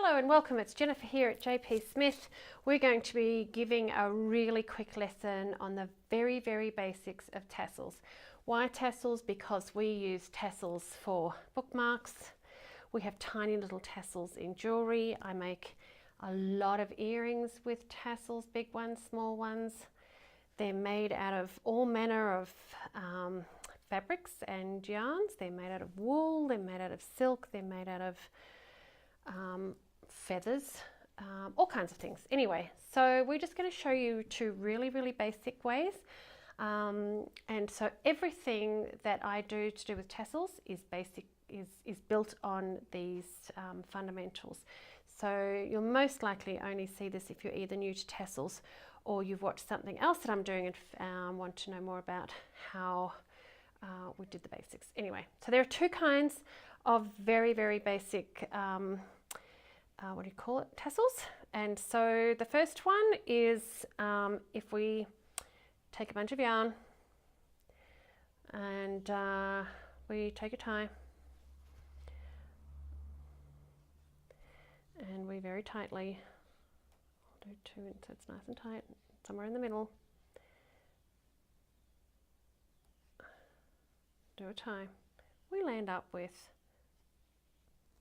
Hello and welcome, it's Jennifer here at Peacock-Smith. We're going to be giving a really quick lesson on the very basics of tassels. Why tassels? Because we use tassels for bookmarks. We have tiny little tassels in jewellery. I make a lot of earrings with tassels, big ones, small ones. They're made out of all manner of fabrics and yarns. They're made out of wool, they're made out of silk, they're made out of feathers, all kinds of things. Anyway, so we're just going to show you two really basic ways. And so everything that I do to do with tassels is built on these fundamentals. So you'll most likely only see this if you're either new to tassels or you've watched something else that I'm doing and want to know more about how we did the basics. Anyway, so there are two kinds of very basic what do you call it, tassels. And so the first one is if we take a bunch of yarn and we take a tie and we very tightly, I'll do two so it's nice and tight, somewhere in the middle, do a tie, we land up with,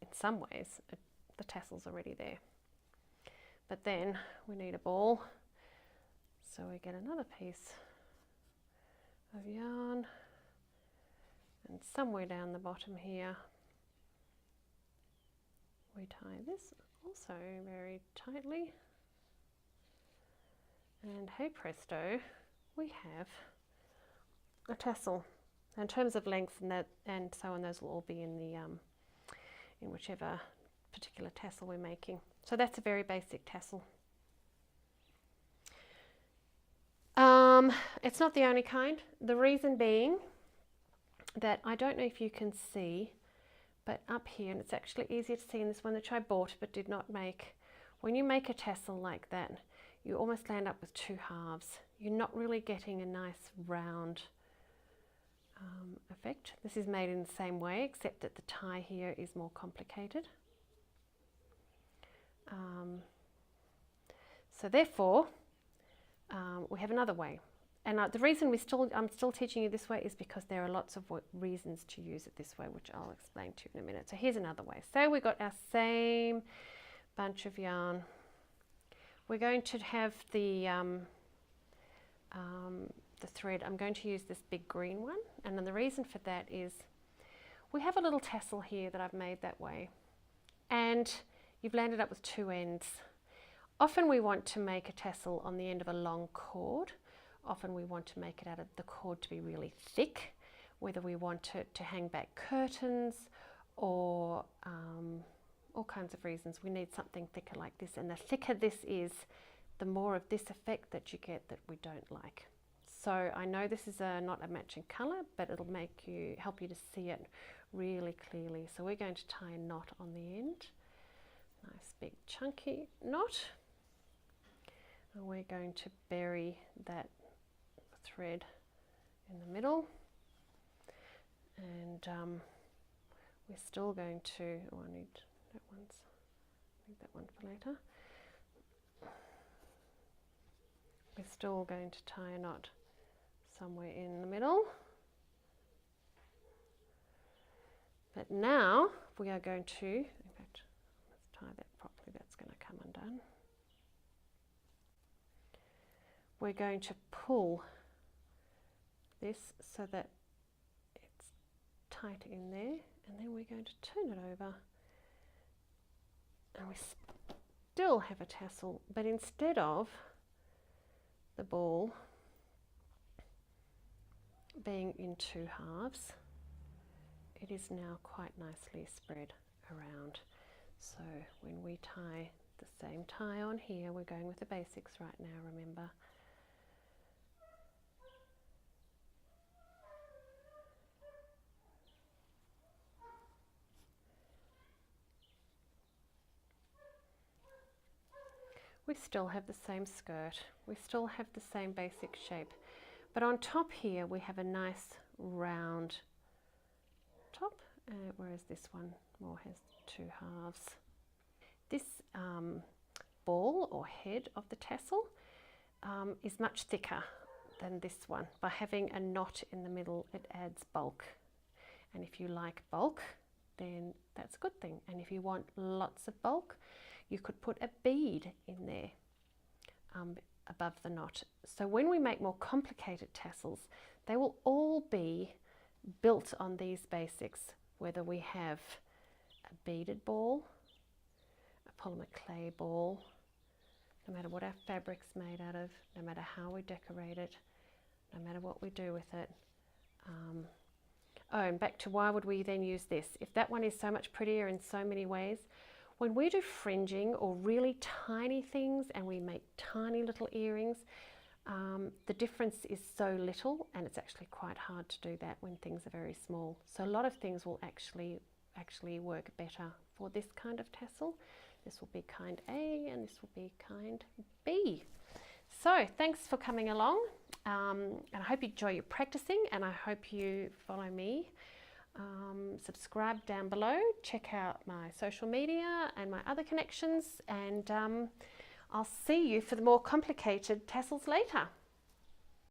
in some ways, the tassel's already there. But then we need a ball, so we get another piece of yarn and somewhere down the bottom here we tie this also very tightly, and hey presto, we have a tassel. In terms of length and so on, those will all be in the in whichever particular tassel we're making. So that's a very basic tassel. It's not the only kind. The reason being that I don't know if you can see, but up here, and it's actually easier to see in this one which I bought but did not make, when you make a tassel like that, you almost land up with two halves. You're not really getting a nice round effect. This is made in the same way, except that the tie here is more complicated. So therefore, we have another way. And the reason I'm still teaching you this way is because there are lots of reasons to use it this way, which I'll explain to you in a minute. So here's another way. So we've got our same bunch of yarn. We're going to have the thread. I'm going to use this big green one, and then the reason for that is we have a little tassel here that I've made that way, and you've landed up with two ends. Often we want to make a tassel on the end of a long cord. Often we want to make it out of the cord to be really thick, whether we want it to hang back curtains or all kinds of reasons. We need something thicker like this, and the thicker this is, the more of this effect that you get that we don't like. So I know this is not a matching colour, but it'll help you to see it really clearly. So we're going to tie a knot on the end. Nice big chunky knot. And we're going to bury that thread in the middle. And we're still going to, I need that one for later. We're still going to tie a knot somewhere in the middle. But now we are going to, in fact, let's tie that properly, that's going to come undone. We're going to pull this so that it's tight in there, and then we're going to turn it over, and we still have a tassel, but instead of the ball being in two halves, it is now quite nicely spread around. So when we tie the same tie on here, we're going with the basics right now, remember. We still have the same skirt, we still have the same basic shape, but on top here we have a nice round top, whereas this one more has two halves. this ball or head of the tassel is much thicker than this one. By having a knot in the middle, it adds bulk. And if you like bulk, then that's a good thing. And if you want lots of bulk, you could put a bead in there above the knot. So when we make more complicated tassels, they will all be built on these basics, whether we have a beaded ball, a polymer clay ball, no matter what our fabric's made out of, no matter how we decorate it, no matter what we do with it. Oh, and back to why would we then use this? If that one is so much prettier in so many ways, when we do fringing or really tiny things and we make tiny little earrings, the difference is so little, and it's actually quite hard to do that when things are very small. So a lot of things will actually work better for this kind of tassel. This will be kind A and this will be kind B. So thanks for coming along, and I hope you enjoy your practicing, and I hope you follow me. Subscribe down below, check out my social media and my other connections, and I'll see you for the more complicated tassels later.